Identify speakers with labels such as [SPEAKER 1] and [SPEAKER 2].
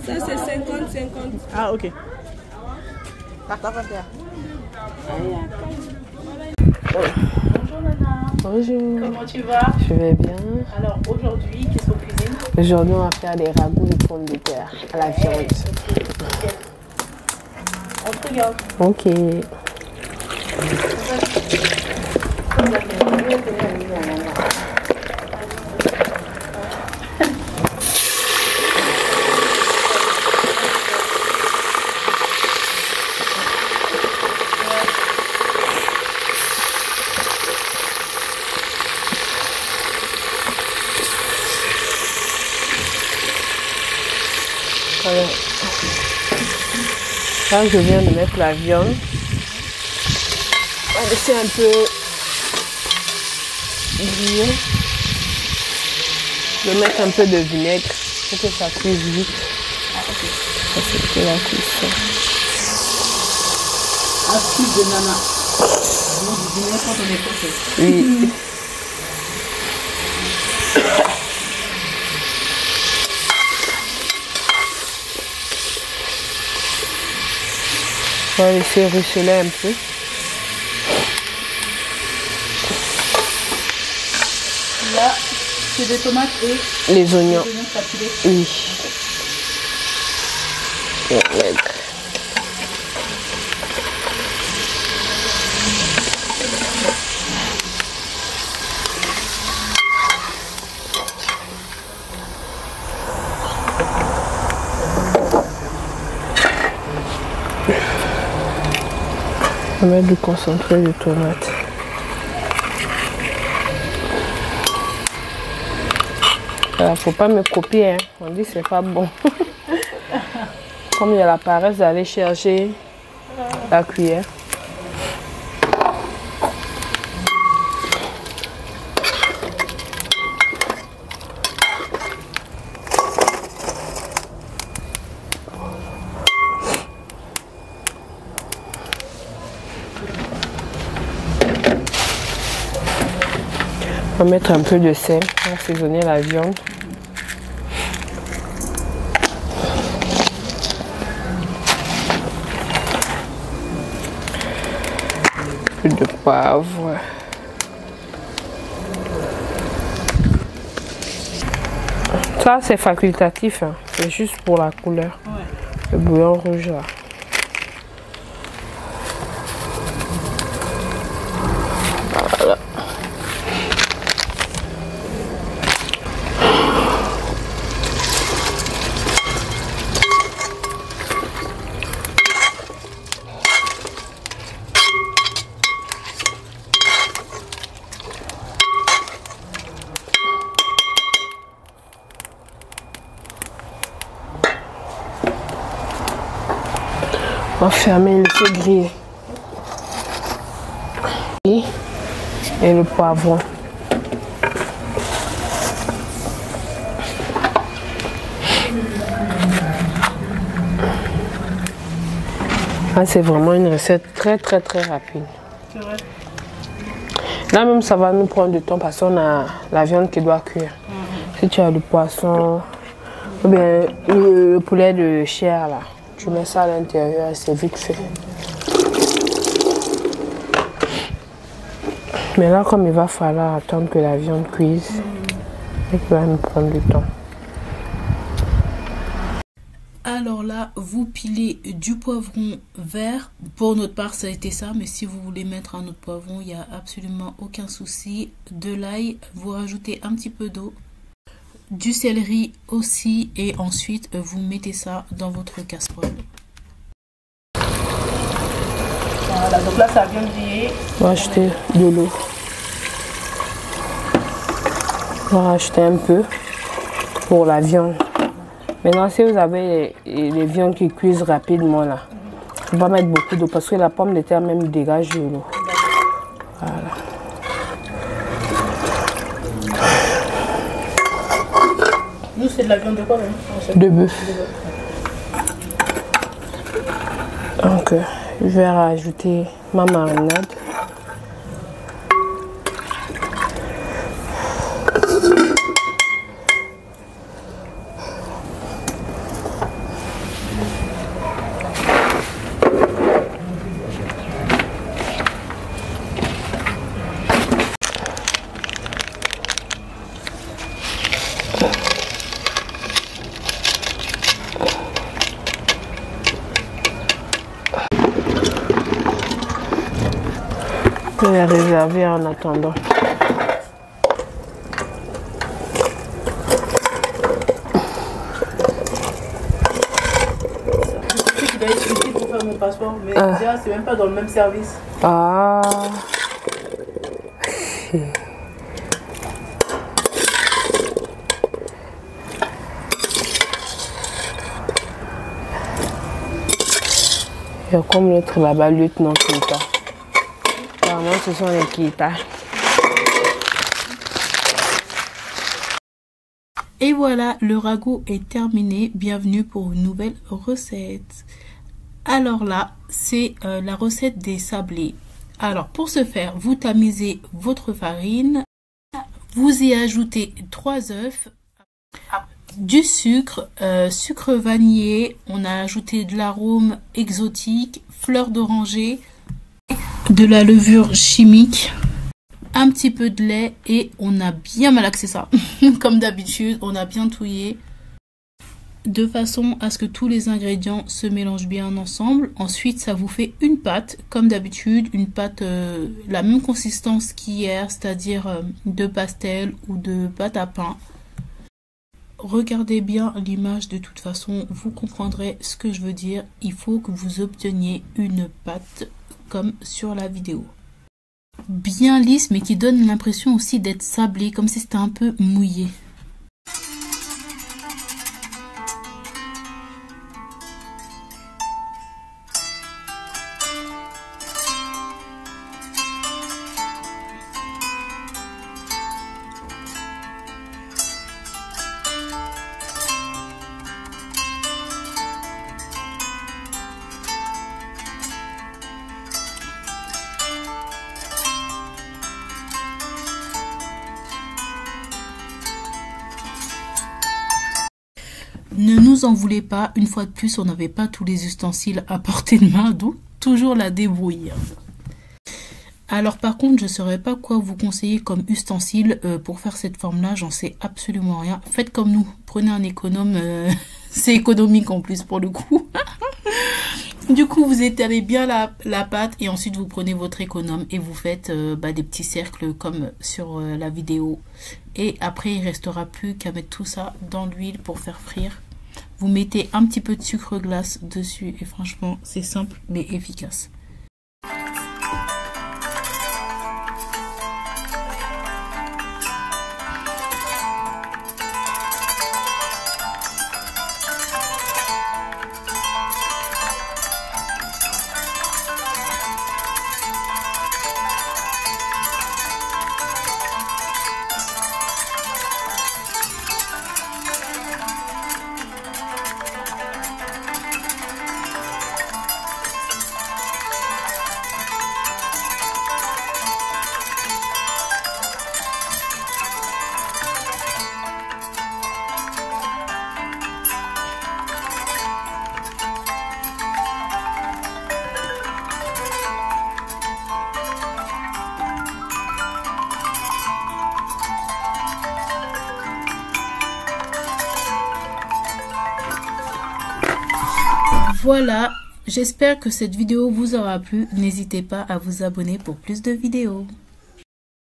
[SPEAKER 1] Ça c'est 50-50.
[SPEAKER 2] Ah ok.
[SPEAKER 3] Bonjour.
[SPEAKER 2] Comment tu vas?
[SPEAKER 3] Je vais bien.
[SPEAKER 2] Alors aujourd'hui, qu'est-ce qu'on cuisine?
[SPEAKER 3] Aujourd'hui, on va faire des ragoûts de pommes de terre à la viande.
[SPEAKER 2] On te regarde.
[SPEAKER 3] Ok. Voilà. Là, je viens de mettre la viande. On va laisser un peu bouillir. Je vais mettre un peu de vinaigre pour que ça cuise vite. Ça, c'est la cuisson.
[SPEAKER 2] Astuce de nana. Donc, du vinaigre quand on est pressé.
[SPEAKER 3] Oui. On va laisser ruisseler un peu.
[SPEAKER 2] Là, c'est des tomates et
[SPEAKER 3] les oignons.
[SPEAKER 2] des oignons saturés.
[SPEAKER 3] Oui. Vinaigre. On va mettre du concentré de tomate. Alors, faut pas me copier, hein. On dit que c'est pas bon. Comme il y a la paresse d'aller chercher la cuillère. On va mettre un peu de sel pour assaisonner la viande. Un peu de poivre. Ça c'est facultatif, hein. C'est juste pour la couleur.
[SPEAKER 2] Ouais.
[SPEAKER 3] Le bouillon rouge là. Voilà. On va fermer et laisser griller. Et le poivron. Là, c'est vraiment une recette très rapide.
[SPEAKER 2] C'est vrai.
[SPEAKER 3] Là même ça va nous prendre du temps parce qu'on a la viande qui doit cuire. Si tu as le poisson ou bien le poulet de chair là, tu mets ça à l'intérieur, c'est vite fait. Mais là comme il va falloir attendre que la viande cuise, il va nous prendre du temps.
[SPEAKER 1] Alors là, vous pilez du poivron vert. Pour notre part, ça a été ça. Mais si vous voulez mettre un autre poivron, il n'y a absolument aucun souci. De l'ail, vous rajoutez un petit peu d'eau. Du céleri aussi. Et ensuite, vous mettez ça dans votre casserole.
[SPEAKER 2] Voilà, donc là, ça vient de griller.
[SPEAKER 3] On va ajouter de l'eau. Je vais rajouter un peu pour la viande. Maintenant, si vous avez les viandes qui cuisent rapidement là, il ne faut pas mettre beaucoup d'eau parce que la pomme de terre même dégage de l'eau. Voilà.
[SPEAKER 1] Nous, c'est de la viande de quoi même?
[SPEAKER 3] De bœuf. Donc, je vais rajouter ma marinade. Je vais les réserver en attendant.
[SPEAKER 1] Je dois être ici pour faire mon passeport, mais déjà, c'est même pas dans le même service.
[SPEAKER 3] Ah. Il y a comme l'autre là-bas, lieutenant Keita. Apparemment, ce sont les Keita.
[SPEAKER 1] Et voilà, le ragoût est terminé. Bienvenue pour une nouvelle recette. Alors là, c'est la recette des sablés. Alors pour ce faire, vous tamisez votre farine. Vous y ajoutez 3 œufs, du sucre, sucre vanillé. On a ajouté de l'arôme exotique, fleur d'oranger, de la levure chimique, un petit peu de lait et on a bien malaxé ça. Comme d'habitude, on a bien touillé de façon à ce que tous les ingrédients se mélangent bien ensemble. Ensuite, ça vous fait une pâte, comme d'habitude, une pâte la même consistance qu'hier, c'est-à-dire de pastel ou de pâte à pain. Regardez bien l'image, de toute façon, vous comprendrez ce que je veux dire. Il faut que vous obteniez une pâte comme sur la vidéo. Bien lisse, mais qui donne l'impression aussi d'être sablé, comme si c'était un peu mouillé. Ne nous en voulez pas, une fois de plus, on n'avait pas tous les ustensiles à portée de main, donc toujours la débrouille. Alors par contre, je ne saurais pas quoi vous conseiller comme ustensile pour faire cette forme-là, j'en sais absolument rien. Faites comme nous, prenez un économe, c'est économique en plus pour le coup. Du coup, vous étalez bien la pâte et ensuite vous prenez votre économe et vous faites des petits cercles comme sur la vidéo. Et après, il ne restera plus qu'à mettre tout ça dans l'huile pour faire frire. Vous mettez un petit peu de sucre glace dessus et franchement, c'est simple mais efficace. Voilà, j'espère que cette vidéo vous aura plu. N'hésitez pas à vous abonner pour plus de vidéos.